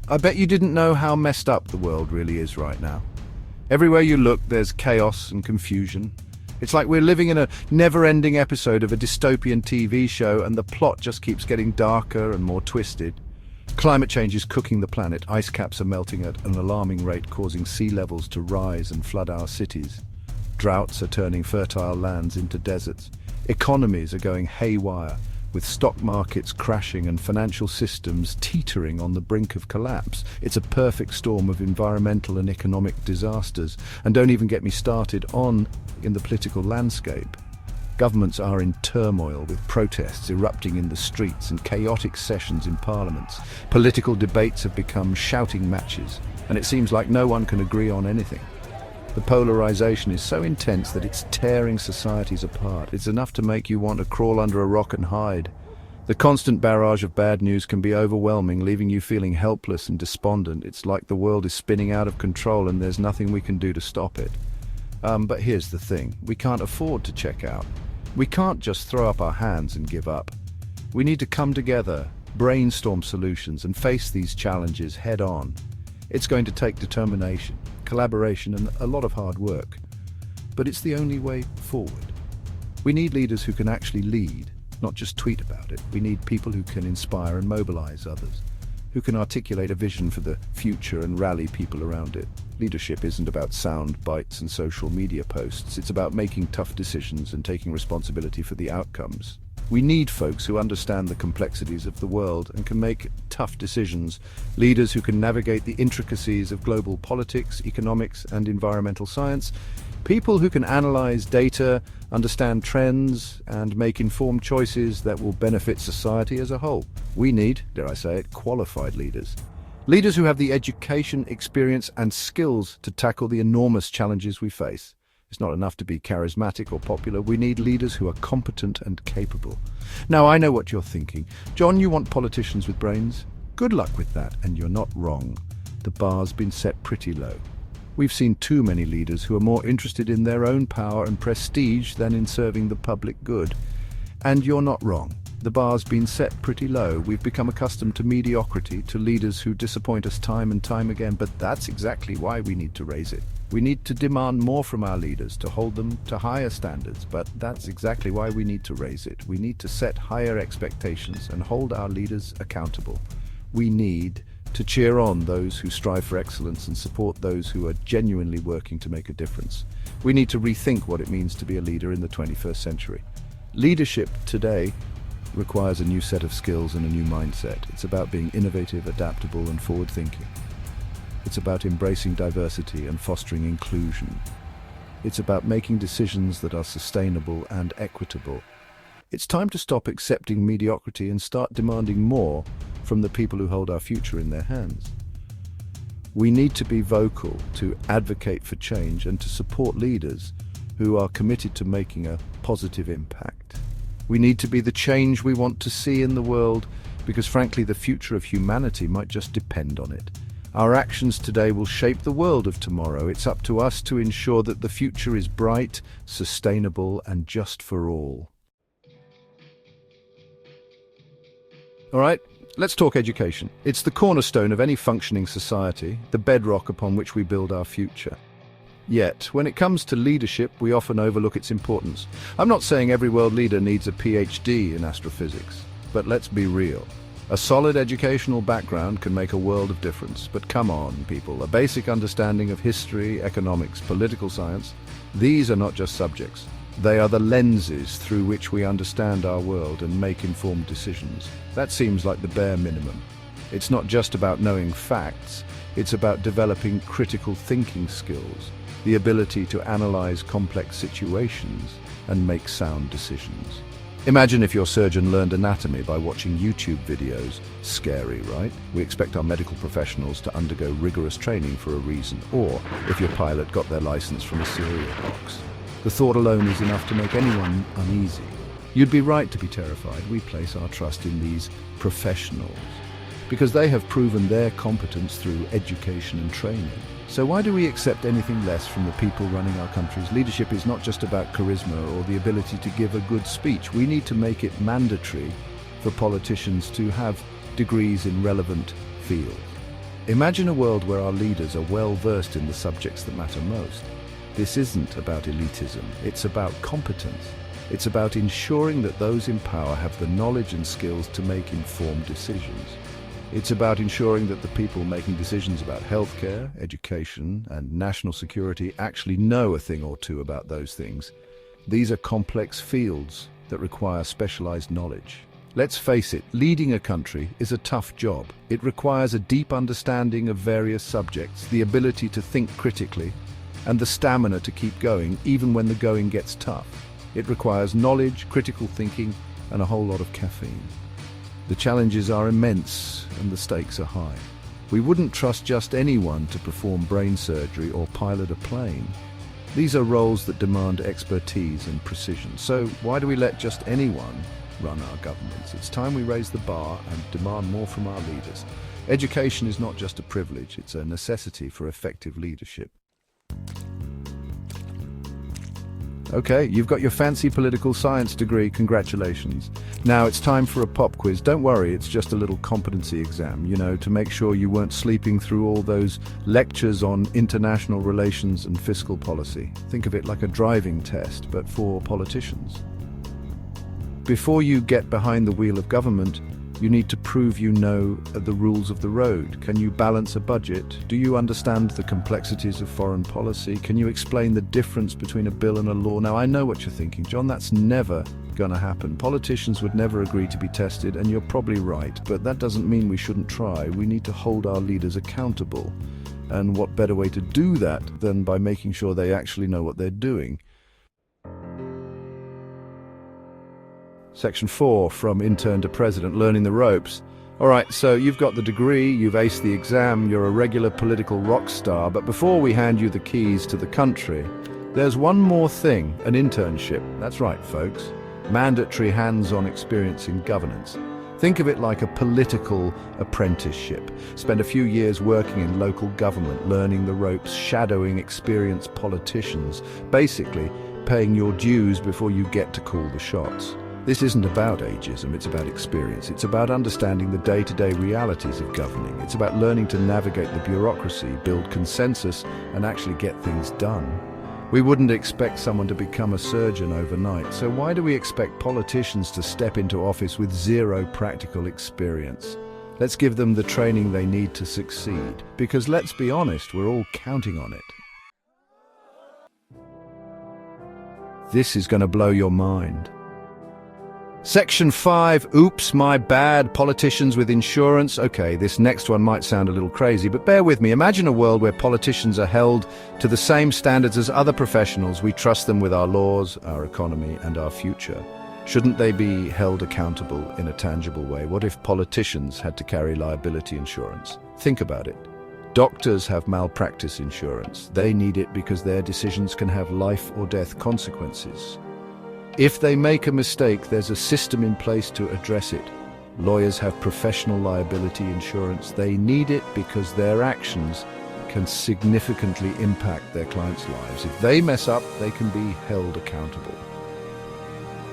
I bet you didn't know how messed up the world really is right now. Everywhere you look, there's chaos and confusion. It's like we're living in a never-ending episode of a dystopian TV show, and the plot just keeps getting darker and more twisted. Climate change is cooking the planet. Ice caps are melting at an alarming rate, causing sea levels to rise and flood our cities. Droughts are turning fertile lands into deserts. Economies are going haywire, with stock markets crashing and financial systems teetering on the brink of collapse. It's a perfect storm of environmental and economic disasters. And don't even get me started in the political landscape. Governments are in turmoil, with protests erupting in the streets and chaotic sessions in parliaments. Political debates have become shouting matches, and it seems like no one can agree on anything. The polarization is so intense that it's tearing societies apart. It's enough to make you want to crawl under a rock and hide. The constant barrage of bad news can be overwhelming, leaving you feeling helpless and despondent. It's like the world is spinning out of control and there's nothing we can do to stop it. But here's the thing. We can't afford to check out. We can't just throw up our hands and give up. We need to come together, brainstorm solutions, and face these challenges head on. It's going to take determination, collaboration, and a lot of hard work. But it's the only way forward. We need leaders who can actually lead, not just tweet about it. We need people who can inspire and mobilize others, who can articulate a vision for the future and rally people around it. Leadership isn't about sound bites and social media posts. It's about making tough decisions and taking responsibility for the outcomes. We need folks who understand the complexities of the world and can make tough decisions, leaders who can navigate the intricacies of global politics, economics, and environmental science, people who can analyze data, understand trends, and make informed choices that will benefit society as a whole. We need, dare I say it, qualified leaders. Leaders who have the education, experience, and skills to tackle the enormous challenges we face. It's not enough to be charismatic or popular. We need leaders who are competent and capable. Now, I know what you're thinking. John, you want politicians with brains? Good luck with that, and you're not wrong. The bar's been set pretty low. We've seen too many leaders who are more interested in their own power and prestige than in serving the public good. And you're not wrong. The bar's been set pretty low. We've become accustomed to mediocrity, to leaders who disappoint us time and time again, but that's exactly why we need to raise it. We need to demand more from our leaders, to hold them to higher standards, but that's exactly why we need to raise it. We need to set higher expectations and hold our leaders accountable. We need to cheer on those who strive for excellence and support those who are genuinely working to make a difference. We need to rethink what it means to be a leader in the 21st century. Leadership today requires a new set of skills and a new mindset. It's about being innovative, adaptable, and forward-thinking. It's about embracing diversity and fostering inclusion. It's about making decisions that are sustainable and equitable. It's time to stop accepting mediocrity and start demanding more from the people who hold our future in their hands. We need to be vocal, to advocate for change, and to support leaders who are committed to making a positive impact. We need to be the change we want to see in the world, because frankly, the future of humanity might just depend on it. Our actions today will shape the world of tomorrow. It's up to us to ensure that the future is bright, sustainable, and just for all. All right, let's talk education. It's the cornerstone of any functioning society, the bedrock upon which we build our future. Yet, when it comes to leadership, we often overlook its importance. I'm not saying every world leader needs a PhD in astrophysics, but let's be real. A solid educational background can make a world of difference. But come on, people, a basic understanding of history, economics, political science, these are not just subjects. They are the lenses through which we understand our world and make informed decisions. That seems like the bare minimum. It's not just about knowing facts, it's about developing critical thinking skills, the ability to analyze complex situations and make sound decisions. Imagine if your surgeon learned anatomy by watching YouTube videos. Scary, right? We expect our medical professionals to undergo rigorous training for a reason. Or if your pilot got their license from a cereal box. The thought alone is enough to make anyone uneasy. You'd be right to be terrified. We place our trust in these professionals because they have proven their competence through education and training. So why do we accept anything less from the people running our countries? Leadership is not just about charisma or the ability to give a good speech. We need to make it mandatory for politicians to have degrees in relevant fields. Imagine a world where our leaders are well versed in the subjects that matter most. This isn't about elitism, it's about competence. It's about ensuring that those in power have the knowledge and skills to make informed decisions. It's about ensuring that the people making decisions about healthcare, education, and national security actually know a thing or two about those things. These are complex fields that require specialized knowledge. Let's face it, leading a country is a tough job. It requires a deep understanding of various subjects, the ability to think critically, and the stamina to keep going even when the going gets tough. It requires knowledge, critical thinking, and a whole lot of caffeine. The challenges are immense and the stakes are high. We wouldn't trust just anyone to perform brain surgery or pilot a plane. These are roles that demand expertise and precision. So why do we let just anyone run our governments? It's time we raise the bar and demand more from our leaders. Education is not just a privilege, it's a necessity for effective leadership. Okay, you've got your fancy political science degree, congratulations. Now it's time for a pop quiz. Don't worry, it's just a little competency exam, to make sure you weren't sleeping through all those lectures on international relations and fiscal policy. Think of it like a driving test, but for politicians. Before you get behind the wheel of government, you need to prove you know the rules of the road. Can you balance a budget? Do you understand the complexities of foreign policy? Can you explain the difference between a bill and a law? Now, I know what you're thinking, John, that's never going to happen. Politicians would never agree to be tested, and you're probably right, but that doesn't mean we shouldn't try. We need to hold our leaders accountable. And what better way to do that than by making sure they actually know what they're doing? Section 4, from intern to president, learning the ropes. All right, so you've got the degree, you've aced the exam, you're a regular political rock star, but before we hand you the keys to the country, there's one more thing, an internship. That's right, folks. Mandatory hands-on experience in governance. Think of it like a political apprenticeship. Spend a few years working in local government, learning the ropes, shadowing experienced politicians, basically paying your dues before you get to call the shots. This isn't about ageism, it's about experience. It's about understanding the day-to-day realities of governing. It's about learning to navigate the bureaucracy, build consensus, and actually get things done. We wouldn't expect someone to become a surgeon overnight, so why do we expect politicians to step into office with zero practical experience? Let's give them the training they need to succeed, because let's be honest, we're all counting on it. This is going to blow your mind. Section 5, oops, my bad, politicians with insurance. Okay, this next one might sound a little crazy, but bear with me. Imagine a world where politicians are held to the same standards as other professionals. We trust them with our laws, our economy, and our future. Shouldn't they be held accountable in a tangible way? What if politicians had to carry liability insurance? Think about it. Doctors have malpractice insurance. They need it because their decisions can have life or death consequences. If they make a mistake, there's a system in place to address it. Lawyers have professional liability insurance. They need it because their actions can significantly impact their clients' lives. If they mess up, they can be held accountable.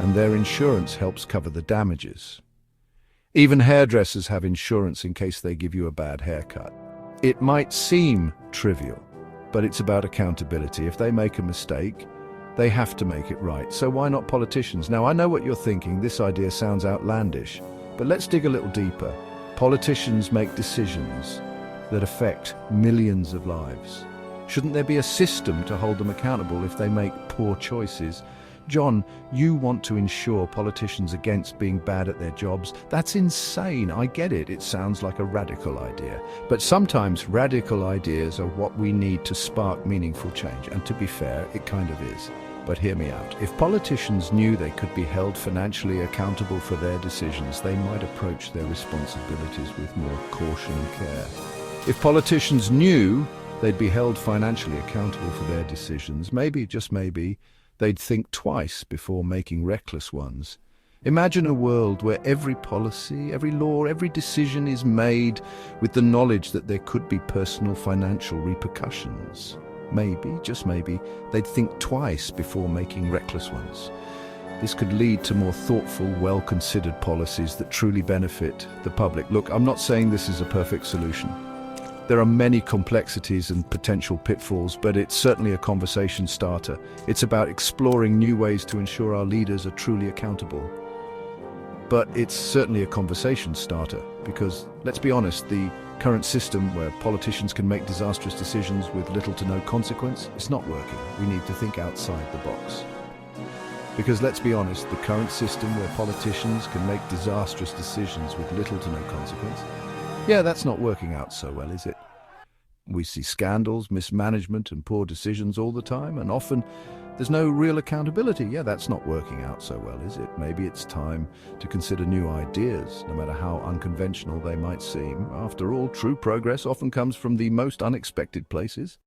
And their insurance helps cover the damages. Even hairdressers have insurance in case they give you a bad haircut. It might seem trivial, but it's about accountability. If they make a mistake, they have to make it right. So why not politicians? Now, I know what you're thinking. This idea sounds outlandish, but let's dig a little deeper. Politicians make decisions that affect millions of lives. Shouldn't there be a system to hold them accountable if they make poor choices? John, you want to insure politicians against being bad at their jobs. That's insane. I get it. It sounds like a radical idea. But sometimes radical ideas are what we need to spark meaningful change. And to be fair, it kind of is. But hear me out. If politicians knew they could be held financially accountable for their decisions, they might approach their responsibilities with more caution and care. If politicians knew they'd be held financially accountable for their decisions, maybe, just maybe, they'd think twice before making reckless ones. Imagine a world where every policy, every law, every decision is made with the knowledge that there could be personal financial repercussions. Maybe, just maybe, they'd think twice before making reckless ones. This could lead to more thoughtful, well-considered policies that truly benefit the public. Look, I'm not saying this is a perfect solution, There are many complexities and potential pitfalls, but it's certainly a conversation starter. It's about exploring new ways to ensure our leaders are truly accountable. But it's certainly a conversation starter, because, let's be honest, the current system where politicians can make disastrous decisions with little to no consequence is not working. We need to think outside the box. Because let's be honest, the current system where politicians can make disastrous decisions with little to no consequence, yeah, that's not working out so well, is it? We see scandals, mismanagement, and poor decisions all the time, and often there's no real accountability. Yeah, that's not working out so well, is it? Maybe it's time to consider new ideas, no matter how unconventional they might seem. After all, true progress often comes from the most unexpected places.